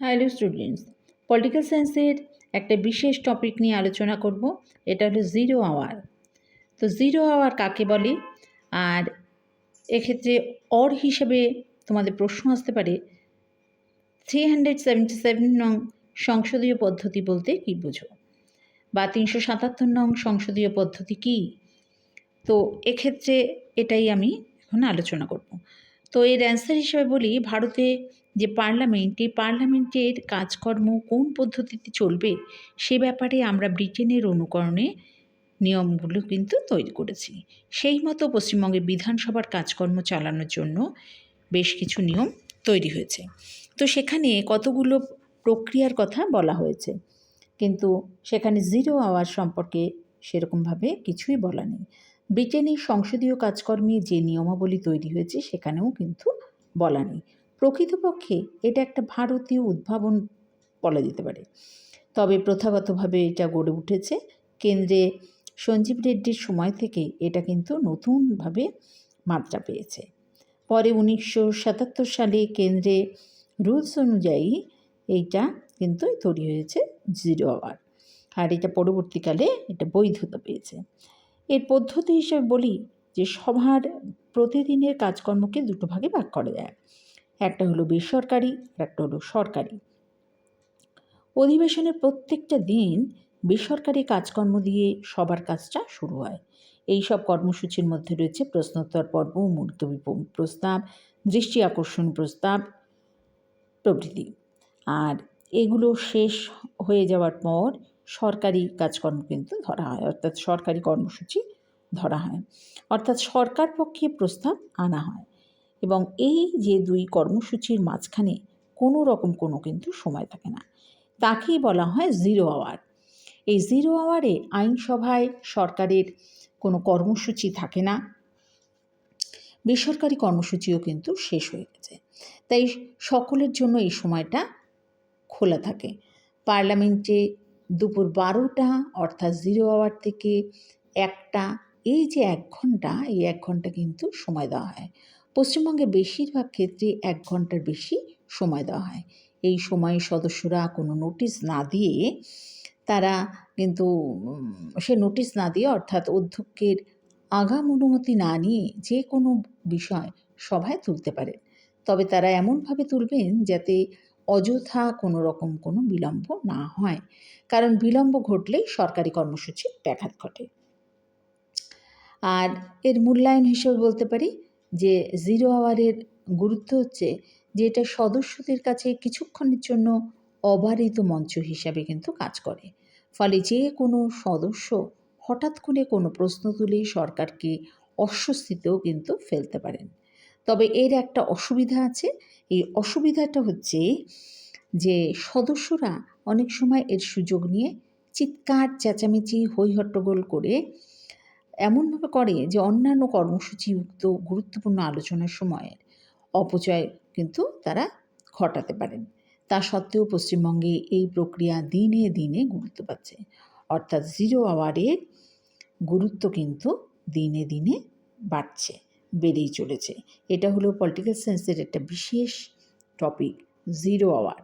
Hello students, political সায়েন্সের একটা বিশেষ টপিক নিয়ে আলোচনা করব। এটা হলো জিরো আওয়ার। তো জিরো আওয়ার কাকে বলে? আর এক্ষেত্রে অর হিসেবে তোমাদের প্রশ্ন আসতে পারে 377 নং সংসদীয় পদ্ধতি বলতে কী বোঝো, বা 377 নং সংসদীয় পদ্ধতি কী? তো এক্ষেত্রে এটাই আমি এখন আলোচনা করব। তো এর অ্যান্সার হিসেবে বলি, ভারতে যে পার্লামেন্ট, এই পার্লামেন্টের কাজকর্ম কোন পদ্ধতিতে চলবে সে ব্যাপারে আমরা ব্রিটেনের অনুকরণে নিয়মগুলো কিন্তু তৈরি করেছি। সেই মতো পশ্চিমবঙ্গের বিধানসভার কাজকর্ম চালানোর জন্য বেশ কিছু নিয়ম তৈরি হয়েছে। তো সেখানে কতগুলো প্রক্রিয়ার কথা বলা হয়েছে, কিন্তু সেখানে জিরো আওয়ার সম্পর্কে সেরকমভাবে কিছুই বলা নেই। ব্রিটেনের সংসদীয় কাজকর্মে যে নিয়মাবলী তৈরি হয়েছে সেখানেও কিন্তু বলা নেই। প্রকৃতপক্ষে এটা একটা ভারতীয় উদ্ভাবন বলা যেতে পারে, তবে প্রথাগতভাবে এটা গড়ে উঠেছে কেন্দ্রে সঞ্জীব রেড্ডির সময় থেকে এটা কিন্তু নতুনভাবে মাত্রা পেয়েছে। পরে 1977 সালে কেন্দ্রে রুলস অনুযায়ী এইটা কিন্তু তৈরি হয়েছে জিরো আওয়ার, আর এটা পরবর্তীকালে এটা বৈধতা পেয়েছে। এর পদ্ধতি হিসেবে বলি যে সভার প্রতিদিনের কাজকর্মকে দুটো ভাগে ভাগ করা যায়। একটা হলো বেসরকারি আর একটা হলো সরকারি। অধিবেশনের প্রত্যেকটা দিন বেসরকারি কাজকর্ম দিয়ে সবার কাজটা শুরু হয়। এই সব কর্মসূচির মধ্যে রয়েছে প্রশ্নোত্তর পর্ব, মুলতবি প্রস্তাব, দৃষ্টি আকর্ষণ প্রস্তাব প্রভৃতি। আর এগুলো শেষ হয়ে যাওয়ার পর সরকারি কাজকর্ম কিন্তু ধরা হয়, অর্থাৎ সরকারি কর্মসূচি ধরা হয়, অর্থাৎ সরকার পক্ষে প্রস্তাব আনা হয়। এবং এই যে দুই কর্মসূচির মাঝখানে কোনো রকম কোনো কিন্তু সময় থাকে না, তাকেই বলা হয় জিরো আওয়ার। এই জিরো আওয়ারে আইনসভায় সরকারের কোনো কর্মসূচি থাকে না, বেসরকারি কর্মসূচিও কিন্তু শেষ হয়ে গেছে, তাই সকলের জন্য এই সময়টা খোলা থাকে। পার্লামেন্টে দুপুর 12টা অর্থাৎ জিরো আওয়ার থেকে 1টা, এই যে 1 ঘন্টা, এই 1 ঘন্টা কিন্তু সময় দেওয়া হয়। পশ্চিমবঙ্গে বেশিরভাগ ক্ষেত্রে 1 ঘন্টার বেশি সময় দেওয়া হয়। এই সময়ে সদস্যরা কোনো নোটিশ না দিয়ে তারা কিন্তু সে নোটিশ না দিয়ে অর্থাৎ অধ্যক্ষের আগাম অনুমতি না নিয়ে যে কোনো বিষয় সভায় তুলতে পারেন, তবে তারা এমনভাবে তুলবেন যাতে অযথা কোনো রকম কোনো বিলম্ব না হয়, কারণ বিলম্ব ঘটলেই সরকারি কর্মসূচির ব্যাঘাত ঘটে। আর এর মূল্যায়ন হিসেবে বলতে পারি যে জিরো আওয়ারের গুরুত্ব হচ্ছে যে এটা সদস্যদের কাছে কিছুক্ষণের জন্য অবারিত মঞ্চ হিসাবে কিন্তু কাজ করে। ফলে যে কোনো সদস্য হঠাৎ করে কোনো প্রশ্ন তুলেই সরকারকে অস্বস্তিতেও কিন্তু ফেলতে পারেন। তবে এর একটা অসুবিধা আছে। এই অসুবিধাটা হচ্ছে যে সদস্যরা অনেক সময় এর সুযোগ নিয়ে চিৎকার চেঁচামেচি হই-হট্টগোল করে এমনভাবে করে যে অন্যান্য কর্মসূচিযুক্ত গুরুত্বপূর্ণ আলোচনার সময়ের অপচয় কিন্তু তারা ঘটাতে পারেন। তা সত্ত্বেও পশ্চিমবঙ্গে এই প্রক্রিয়া দিনে দিনে গুরুত্ব পাচ্ছে, অর্থাৎ জিরো আওয়ারের গুরুত্ব কিন্তু দিনে দিনে বাড়ছে, বেড়েই চলেছে। এটা হলো পলিটিক্যাল সায়েন্সের একটা বিশেষ টপিক, জিরো আওয়ার।